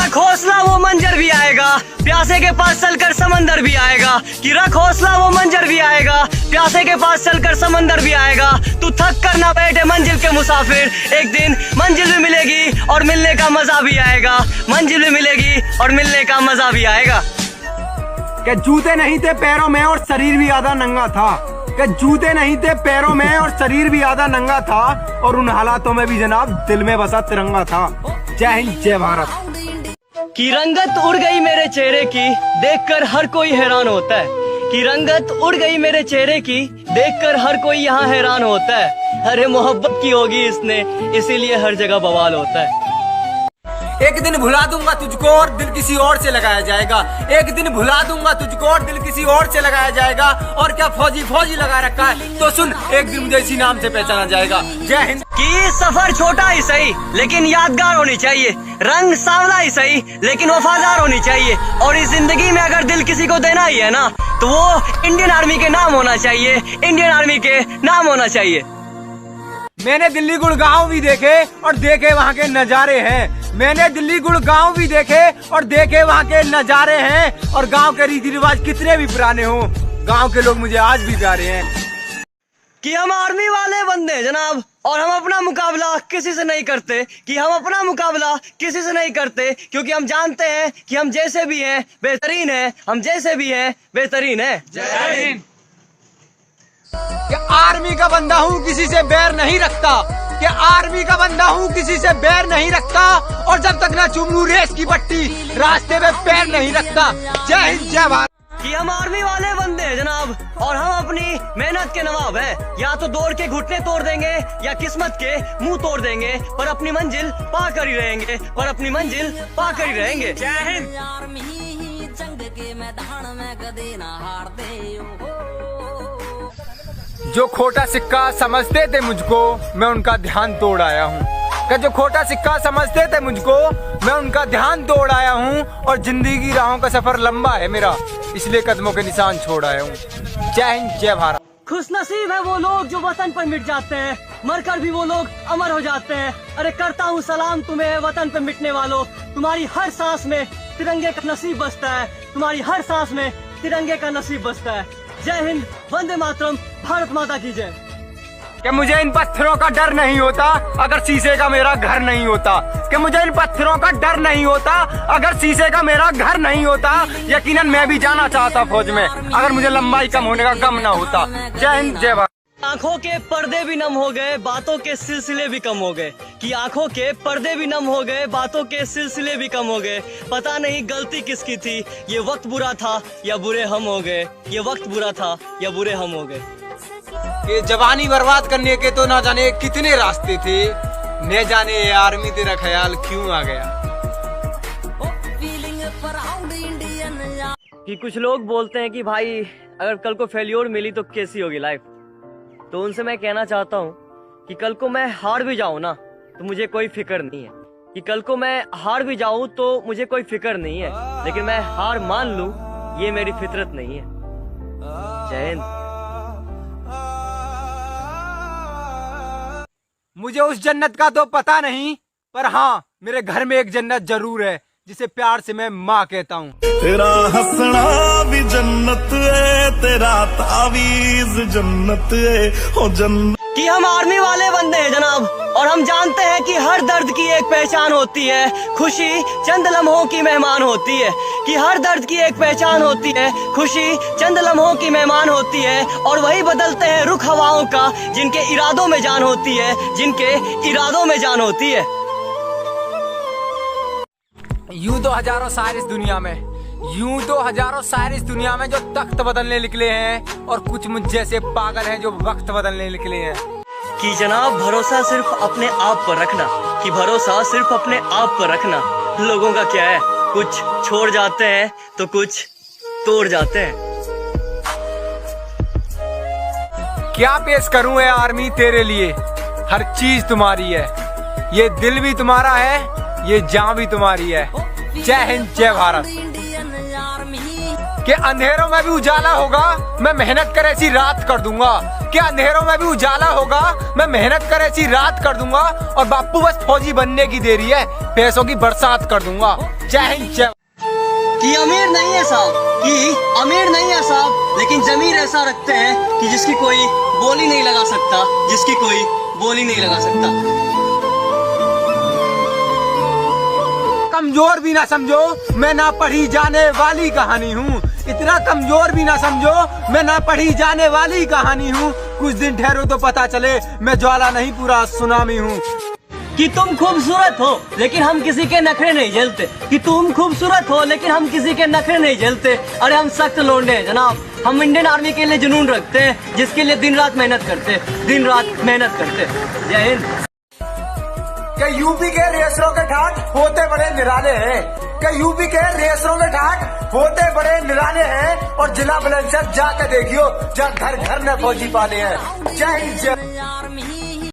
रख हौसला वो मंजर भी आएगा, प्यासे के पास चलकर समंदर भी आएगा। कि रख हौसला वो मंजर भी आएगा, प्यासे के पास चलकर समंदर भी आएगा। तू थक कर ना बैठे मंजिल के मुसाफिर, एक दिन मंजिल भी मिलेगी और मिलने का मजा भी आएगा। मंजिल भी मिलेगी और मिलने का मजा भी आएगा। कि जूते नहीं थे पैरों में और शरीर भी आधा नंगा था, कि जूते नहीं थे पैरों में और शरीर भी आधा नंगा था, और उन हालातों में भी जनाब दिल में बसा तिरंगा था। जय हिंद जय भारत। की रंगत उड़ गई मेरे चेहरे की, देखकर हर कोई हैरान होता है। की रंगत उड़ गई मेरे चेहरे की, देखकर हर कोई यहाँ हैरान होता है। अरे मोहब्बत की होगी इसने, इसीलिए हर जगह बवाल होता है। एक दिन भुला दूंगा तुझको और दिल किसी और से लगाया जाएगा, एक दिन भुला दूंगा तुझको और दिल किसी और से लगाया जाएगा। और क्या फौजी फौजी लगा रखा है, तो सुन एक दिन मुझे इसी नाम से पहचाना जाएगा। जय हिंद। कि सफर छोटा ही सही लेकिन यादगार होनी चाहिए, रंग सांवला ही सही लेकिन वफादार होनी चाहिए। और इस जिंदगी में अगर दिल किसी को देना ही है ना, तो वो इंडियन आर्मी के नाम होना चाहिए, इंडियन आर्मी के नाम होना चाहिए। मैंने दिल्ली गुड़गांव भी देखे और देखे वहाँ के नजारे हैं, मैंने दिल्ली गुड़गांव भी देखे और देखे वहाँ के नजारे हैं। और गांव के रीति रिवाज कितने भी पुराने हों, गांव के लोग मुझे आज भी प्यारे हैं। कि हम आर्मी वाले बंदे हैं जनाब, और हम अपना मुकाबला किसी से नहीं करते। कि हम अपना मुकाबला किसी से नहीं करते, क्योंकि हम जानते हैं कि हम जैसे भी हैं बेहतरीन हैं, हम जैसे भी हैं बेहतरीन हैं। जय हिंद। कि आर्मी का बंदा हूँ किसी से बैर नहीं रखता, कि आर्मी का बंदा हूँ किसी से बैर नहीं रखता, और जब तक ना चुम लूं रेस की पट्टी रास्ते में पैर नहीं रखता। जय हिंद जय भारत। कि हम आर्मी वाले बंदे हैं जनाब, और हम अपनी मेहनत के नवाब हैं। या तो दौड़ के घुटने तोड़ देंगे या किस्मत के मुंह तोड़ देंगे, पर अपनी मंजिल पा कर ही रहेंगे, पर अपनी मंजिल पा कर ही रहेंगे। जय हिंद। जंग के मैदान में कदे ना हारते हो। जो खोटा सिक्का समझते थे मुझको मैं उनका ध्यान तोड़ आया हूँ, कि जो खोटा सिक्का समझते थे मुझको मैं उनका ध्यान तोड़ आया हूँ। और जिंदगी की राहों का सफर लंबा है मेरा, इसलिए कदमों के निशान छोड़ आया हूँ। जय हिंद जय भारत। खुश नसीब है वो लोग जो वतन पर मिट जाते हैं, मरकर भी वो लोग अमर हो जाते हैं। अरे करता हूँ सलाम तुम्हें वतन पे मिटने वालों, तुम्हारी हर सांस में तिरंगे का नसीब बसता है, तुम्हारी हर सांस में तिरंगे का नसीब बसता है। जय हिंद, वंदे मातरम, भारत माता की जय। कि मुझे इन पत्थरों का डर नहीं होता अगर शीशे का मेरा घर नहीं होता, कि मुझे इन पत्थरों का डर नहीं होता अगर शीशे का मेरा घर नहीं होता। यकीनन मैं भी जाना चाहता फौज में अगर मुझे लंबाई कम होने का गम ना होता। जय हिंद जय भारत। आंखों के पर्दे भी नम हो गए, बातों के सिलसिले भी कम हो गए। कि आंखों के पर्दे भी नम हो गए, बातों के सिलसिले भी कम हो गए। पता नहीं गलती किसकी थी, ये वक्त बुरा था या बुरे हम हो गए, ये वक्त बुरा था या बुरे हम हो गए। ये जवानी बर्बाद करने के तो ना जाने कितने रास्ते थे, न जाने ये आर्मी तेरा ख्याल क्यों आ गया। कि कुछ लोग बोलते हैं कि भाई अगर कल को फेल्योर मिली तो कैसी होगी लाइफ, तो उनसे मैं कहना चाहता हूँ कि कल को मैं हार भी जाऊँ ना तो मुझे कोई फिक्र नहीं है। कि कल को मैं हार भी जाऊँ तो मुझे कोई फिक्र नहीं है, लेकिन मैं हार मान लूँ ये मेरी फितरत नहीं है। जय हिंद। मुझे उस जन्नत का तो पता नहीं, पर हाँ मेरे घर में एक जन्नत जरूर है जिसे प्यार से मैं माँ कहता हूँ। तेरा हंसना भी जन्नत है, तेरा तावीज जन्नत है, ओ जन्नत। कि हम आर्मी वाले बंदे हैं जनाब, और हम जानते हैं कि हर दर्द की एक पहचान होती है, खुशी चंद लम्हों की मेहमान होती है। कि हर दर्द की एक पहचान होती है, खुशी चंद लम्हों की मेहमान होती है। और वही बदलते हैं रुख हवाओं का जिनके इरादों में जान होती है, जिनके इरादों में जान होती है। यूं तो हजारों शायर इस दुनिया में, यूं तो हजारों शायर इस दुनिया में जो तख्त बदलने निकले हैं, और कुछ मुझ जैसे पागल हैं जो वक्त बदलने निकले हैं। कि जनाब भरोसा सिर्फ अपने आप पर रखना, कि भरोसा सिर्फ अपने आप पर रखना। लोगों का क्या है, कुछ छोड़ जाते हैं तो कुछ तोड़ जाते हैं। क्या पेश करूं है आर्मी तेरे लिए, हर चीज तुम्हारी है, ये दिल भी तुम्हारा है, ये जान भी तुम्हारी है। जय हिंद जय भारत। कि अंधेरों में भी उजाला होगा, मैं मेहनत कर ऐसी रात कर दूंगा। कि अंधेरों में भी उजाला होगा, मैं मेहनत कर ऐसी रात कर दूंगा। और बापू बस फौजी बनने की देरी है, पैसों की बरसात कर दूंगा। जय हिंद जय। कि अमीर नहीं है साहब, लेकिन जमीर ऐसा रखते हैं कि जिसकी कोई बोली नहीं लगा सकता, कमजोर भी ना समझो, मैं ना पढ़ी जाने वाली कहानी हूँ। इतना कमजोर भी ना समझो, मैं ना पढ़ी जाने वाली कहानी हूँ। कुछ दिन ठहरो तो पता चले, मैं ज्वाला नहीं पूरा सुनामी हूँ। कि तुम खूबसूरत हो लेकिन हम किसी के नखरे नहीं झेलते, अरे हम सख्त लौंडे हैं जनाब, हम इंडियन आर्मी के लिए जुनून रखते हैं, जिसके लिए दिन रात मेहनत करते। जय हिंद। क्या यूपी के रेसरों के ठाट होते बड़े निराले हैं, और जिला बुलंदशहर जाके देखियो, जहाँ घर घर में फौजी पाले हैं। जय हिंद जय। आर्मी